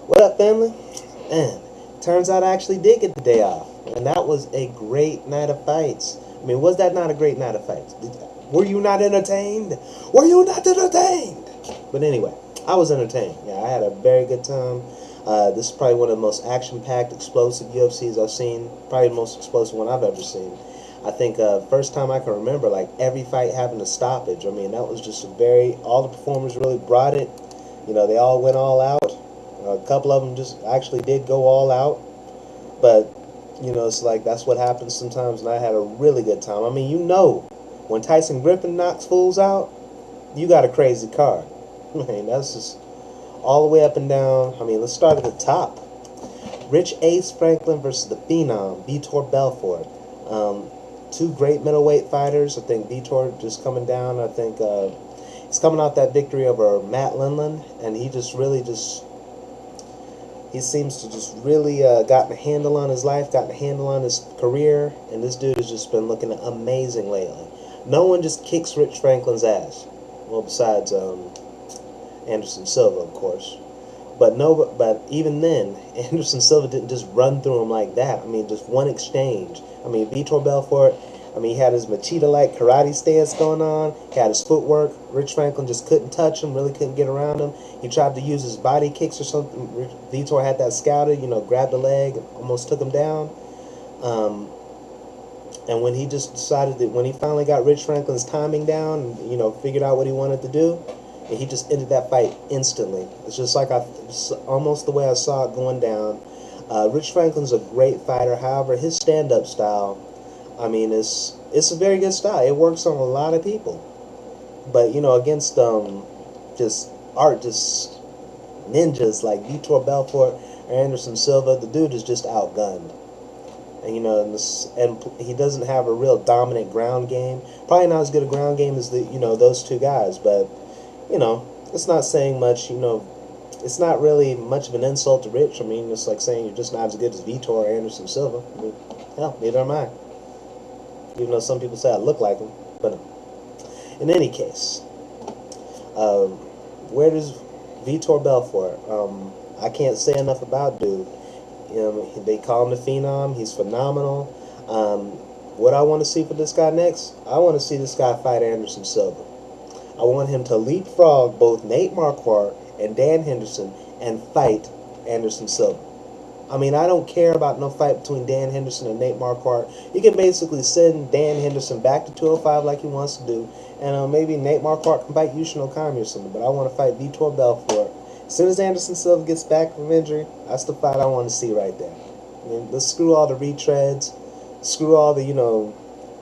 What up, family? And turns out I actually did get the day off, and that was a great night of fights. I mean, was that not a great night of fights? Were you not entertained? Were you not entertained? But anyway, I was entertained. Yeah, I had a very good time. This is probably one of the most action-packed, explosive UFCs I've seen. Probably the most explosive one I've ever seen. I think first time I can remember, like, every fight having a stoppage. I mean, that was just all the performers really brought it. You know, they all went all out. A couple of them just actually did go all out. But, you know, it's like that's what happens sometimes, and I had a really good time. I mean, you know, when Tyson Griffin knocks fools out, you got a crazy card. I mean, that's just all the way up and down. I mean, let's start at the top. Rich Ace Franklin versus the Phenom, Vitor Belfort. Two great middleweight fighters. I think Vitor just coming down. I think he's coming off that victory over Matt Lindland, and he just really he seems to just really gotten a handle on his life, gotten a handle on his career, and this dude has just been looking amazing lately. No one just kicks Rich Franklin's ass. Well, besides Anderson Silva, of course. But even then, Anderson Silva didn't just run through him like that. I mean, just one exchange. I mean, Vitor Belfort, I mean, he had his Machida-like karate stance going on. He had his footwork. Rich Franklin just couldn't touch him, really couldn't get around him. He tried to use his body kicks or something. Vitor had that scouted, you know, grabbed the leg, almost took him down. And when he just decided that, when he finally got Rich Franklin's timing down, and, you know, figured out what he wanted to do, and he just ended that fight instantly. It's just like almost the way I saw it going down. Rich Franklin's a great fighter. However, his stand-up style, I mean, it's a very good style. It works on a lot of people. But, you know, against just ninjas like Vitor Belfort or Anderson Silva, the dude is just outgunned. And, you know, and he doesn't have a real dominant ground game. Probably not as good a ground game as those two guys, but, you know, it's not saying much. You know, it's not really much of an insult to Rich. I mean, it's like saying you're just not as good as Vitor or Anderson Silva. I mean, hell, neither am I. Even though some people say I look like him. But in any case, where does Vitor Belfort? I can't say enough about dude. You know, they call him the Phenom. He's phenomenal. What I want to see for this guy next, I want to see this guy fight Anderson Silva. I want him to leapfrog both Nate Marquardt and Dan Henderson and fight Anderson Silva. I mean, I don't care about no fight between Dan Henderson and Nate Marquardt. You can basically send Dan Henderson back to 205 like he wants to do, and maybe Nate Marquardt can fight Yushin Okami or something, but I want to fight Vitor Belfort. As soon as Anderson Silva gets back from injury, that's the fight I want to see right there. I mean, let's screw all the retreads, screw all the, you know,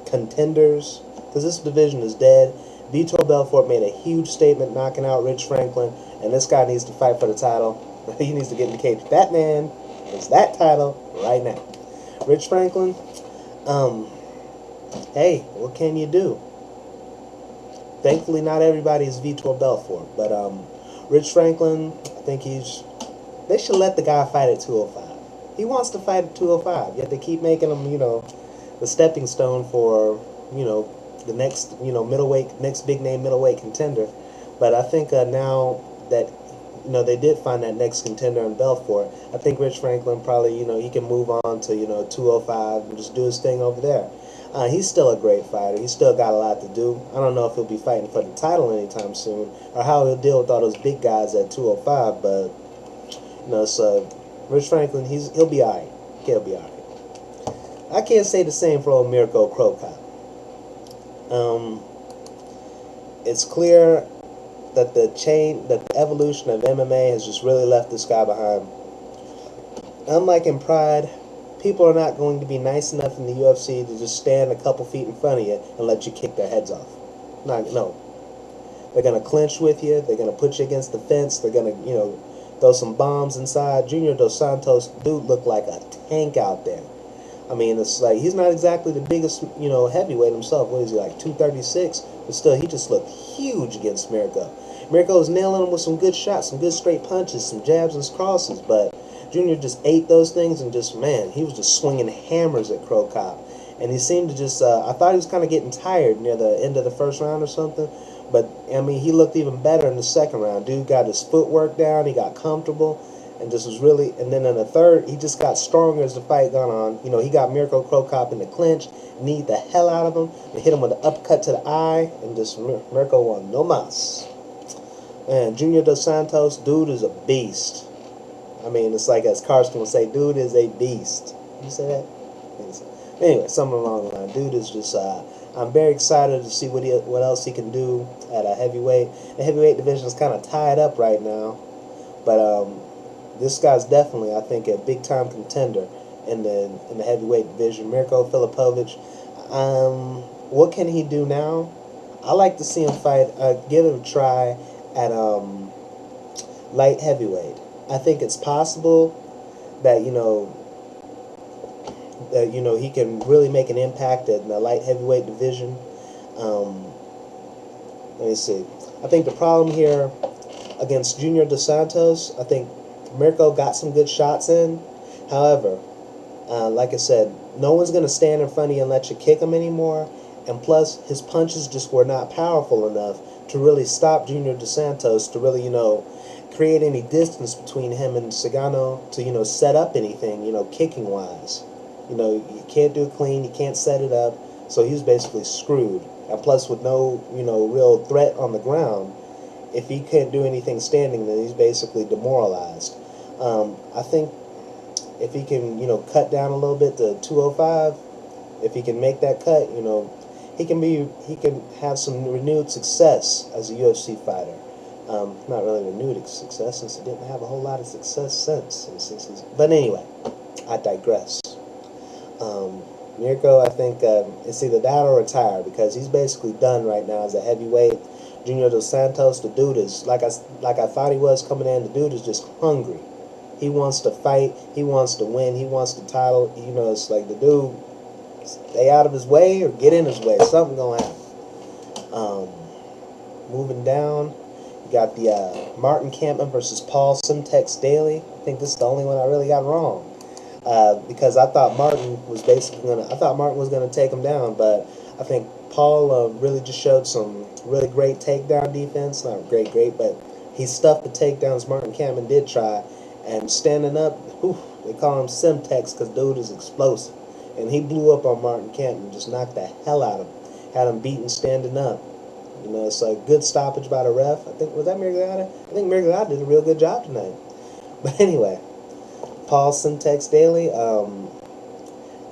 contenders, because this division is dead. Vitor Belfort made a huge statement knocking out Rich Franklin, and this guy needs to fight for the title. He needs to get in the cage. That man is that title right now. Rich Franklin, hey, what can you do? Thankfully, not everybody is Vitor Belfort, but Rich Franklin, I think they should let the guy fight at 205. He wants to fight at 205, yet they keep making him, you know, the stepping stone for, you know, the next, you know, next big name middleweight contender. But I think now that, you know, they did find that next contender in Belfort, I think Rich Franklin probably, you know, he can move on to, you know, 205 and just do his thing over there. He's still a great fighter. He's still got a lot to do. I don't know if he'll be fighting for the title anytime soon or how he'll deal with all those big guys at 205, but, you know, so Rich Franklin, he'll be all right. He'll be all right. I can't say the same for old Mirko Cro Cop. It's clear that the evolution of MMA has just really left this guy behind. Unlike in Pride, people are not going to be nice enough in the UFC to just stand a couple feet in front of you and let you kick their heads off. No. They're going to clinch with you. They're going to put you against the fence. They're going to, you know, throw some bombs inside. Junior Dos Santos, dude, looked like a tank out there. I mean, it's like, he's not exactly the biggest, you know, heavyweight himself. What is he, like 236? But still, he just looked huge against Mirko. Mirko was nailing him with some good shots, some good straight punches, some jabs and crosses, but Junior just ate those things and just, man, he was just swinging hammers at Cro Cop. And he seemed to just, I thought he was kind of getting tired near the end of the first round or something, But, I mean, he looked even better in the second round. Dude got his footwork down. He got comfortable. And this was really... And then in the third, he just got stronger as the fight gone on. You know, he got Mirko Cro Cop in the clinch, kneed the hell out of him, and hit him with an uppercut to the eye, and just Mirko won no mas. And Junior Dos Santos, dude is a beast. I mean, it's like, as Carson would say, dude is a beast. You say that? Anyway, something along the line. Dude is just... I'm very excited to see what else he can do at a heavyweight. The heavyweight division is kind of tied up right now, but this guy's definitely, I think, a big time contender in the heavyweight division. Mirko Filipovic. What can he do now? I like to see him fight. Give it a try at light heavyweight. I think it's possible that he can really make an impact in the light heavyweight division. Let me see. I think the problem here against Junior Dos Santos, I think Mirko got some good shots in. However, like I said, no one's going to stand in front of you and let you kick him anymore. And plus, his punches just were not powerful enough to really stop Junior Dos Santos to really, create any distance between him and Cigano to, set up anything, kicking-wise. You can't do it clean, you can't set it up, so he's basically screwed. And plus, with no, real threat on the ground, if he can't do anything standing, then he's basically demoralized. I think if he can, cut down a little bit to 205, if he can make that cut, he can have some renewed success as a UFC fighter. Not really renewed success, since he didn't have a whole lot of success since he's. But anyway, I digress. Mirko, I think it's either that or retire, because he's basically done right now as a heavyweight. Junior Dos Santos, the dude is like I thought he was coming in. The dude is just hungry. He wants to fight. He wants to win. He wants the title. It's like the dude, stay out of his way or get in his way. Something gonna happen. Moving down, you got the Martin Kampmann versus Paul Cedric'd Daly. I think this is the only one I really got wrong. Because I thought Martin was gonna take him down, but I think Paul really just showed some really great takedown defense. Not great, but he stuffed the takedowns Martin Kampmann did try, and standing up, they call him Semtex because dude is explosive, and he blew up on Martin Kampmann, just knocked the hell out of him, had him beaten standing up. It's a good stoppage by the ref. I think was that Mirgulata? I think Mirgulata did a real good job tonight. But anyway. Paul Cedric'd Daly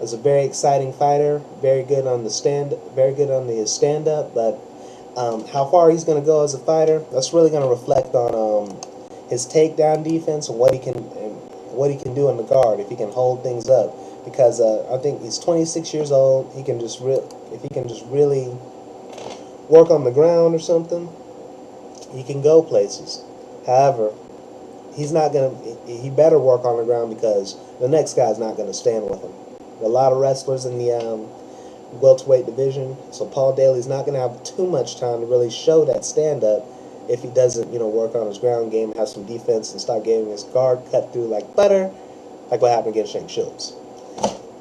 is a very exciting fighter, very good on his stand-up, but how far he's going to go as a fighter, that's really going to reflect on his takedown defense and what he can do in the guard, if he can hold things up. Because I think he's 26 years old. If he can just really work on the ground or something, he can go places. However, he better work on the ground, because the next guy's not going to stand with him. There are a lot of wrestlers in the welterweight division, so Paul Daly's not going to have too much time to really show that stand-up if he doesn't, work on his ground game, have some defense, and start getting his guard cut through like butter, like what happened against Shane Shields.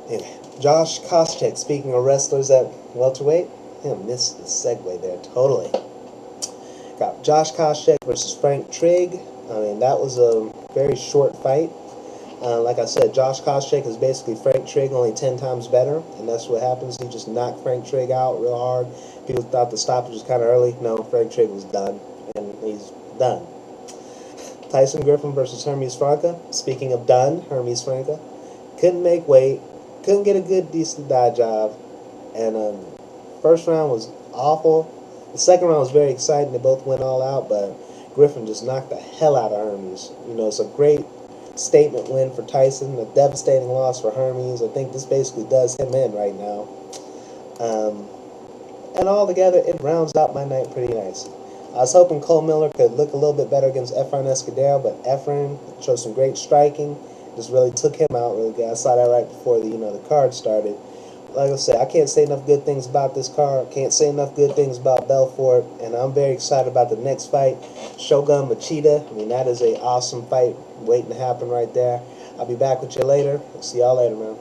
Anyway, Josh Koscheck, speaking of wrestlers at welterweight, missed the segue there totally. Got Josh Koscheck versus Frank Trigg. I mean, that was a very short fight. Like I said, Josh Koscheck is basically Frank Trigg, only 10 times better, and that's what happens. He just knocked Frank Trigg out real hard. People thought the stoppage was kind of early. No, Frank Trigg was done, and he's done. Tyson Griffin versus Hermes Franca. Speaking of done, Hermes Franca couldn't make weight, couldn't get a good, decent dive job, and first round was awful. The second round was very exciting. They both went all out, but Griffin just knocked the hell out of Hermes. It's a great statement win for Tyson, a devastating loss for Hermes. I think this basically does him in right now. And altogether, it rounds out my night pretty nice. I was hoping Cole Miller could look a little bit better against Efrain Escudero, but Efrain showed some great striking. Just really took him out really good. I saw that right before the card started. Like I said, I can't say enough good things about this card. Can't say enough good things about Belfort, and I'm very excited about the next fight, Shogun Machida. I mean, that is an awesome fight waiting to happen right there. I'll be back with you later. See y'all later, man.